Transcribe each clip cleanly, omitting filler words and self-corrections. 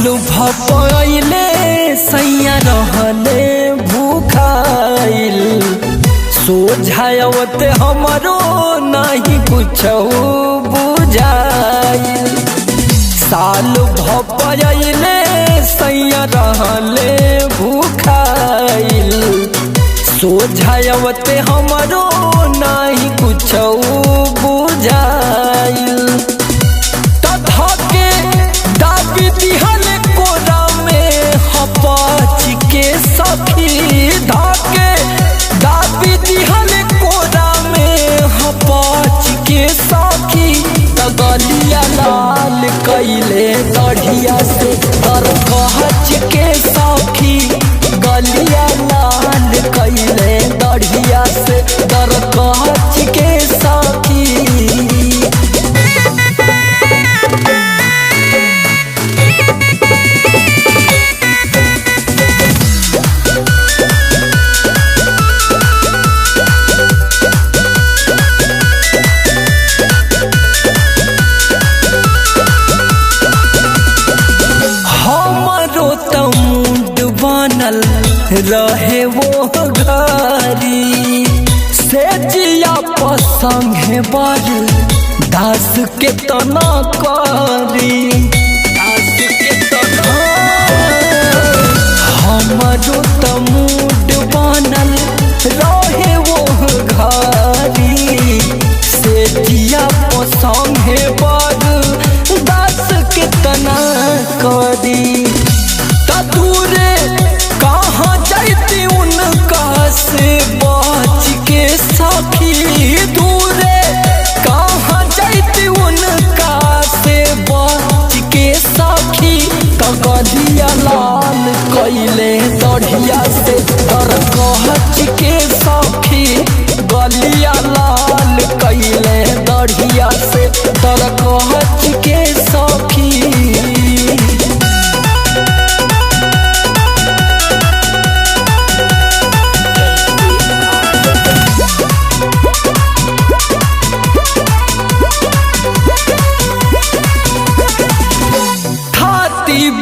साल भपले सैया रहले भूखाइल सोझावते हमरो नहीं कुछ बुझाइल। साल भपले सैया रहले भूखाइल सोझावते हमरो नहीं कुछ बुझाइल। सखी धाके दाबी दिहल कोरा में हपाच के सखी तगलिया लाल कैले दढ़िया से तर कहच के सखी गलिया लाल कैले दढ़िया से तर कहच के सखी। रहे वो घरी से जिया पसंगे बर दास के तना करी दास के तना हमारो तमुड बनल रहे वो घरी से जिया पसंगे बर दास के तना करी। दूरे कहाँ जाती उनका से बच के सखी दूरे कहाँ जाती उनका से बच के सखी कगलिया लाल कैले दढ़िया से तर कहच के सखी गलिया लाल कैले दढ़िया से तर कहच के सखी।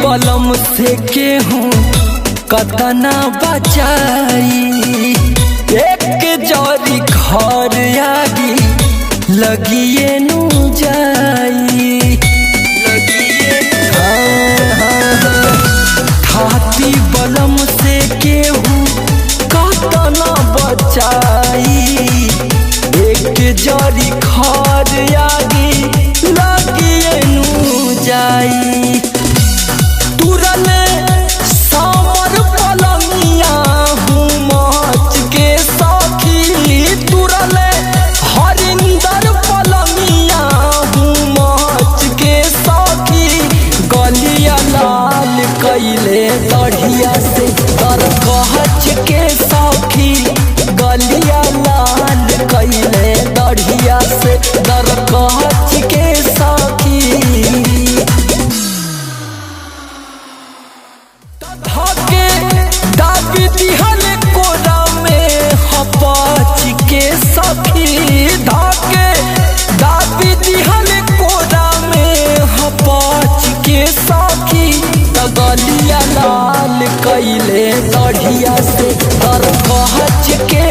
बलम से केहूँ कतना बचाई एक जरी घर आगी लगिए नु जाई खाती बलम से केहूँ कतना बचाई एक जरी घर आगी लगिए नु जाई। सामर पलंगिया हूँ मच के सखी तुरले हरिंदर पलंगिया हूँ मच के सखी गलिया लाल कैले दढ़िया से तर कहच के सखी गलिया लाल कैले दढ़िया से तर कहच के सखी। धाके दाबी दिहल कोरा में हपाच के सखी धाके दाबी दिहल कोरा में हपाच के सखी तगलिया लाल कैले दढ़िया से तर कहच के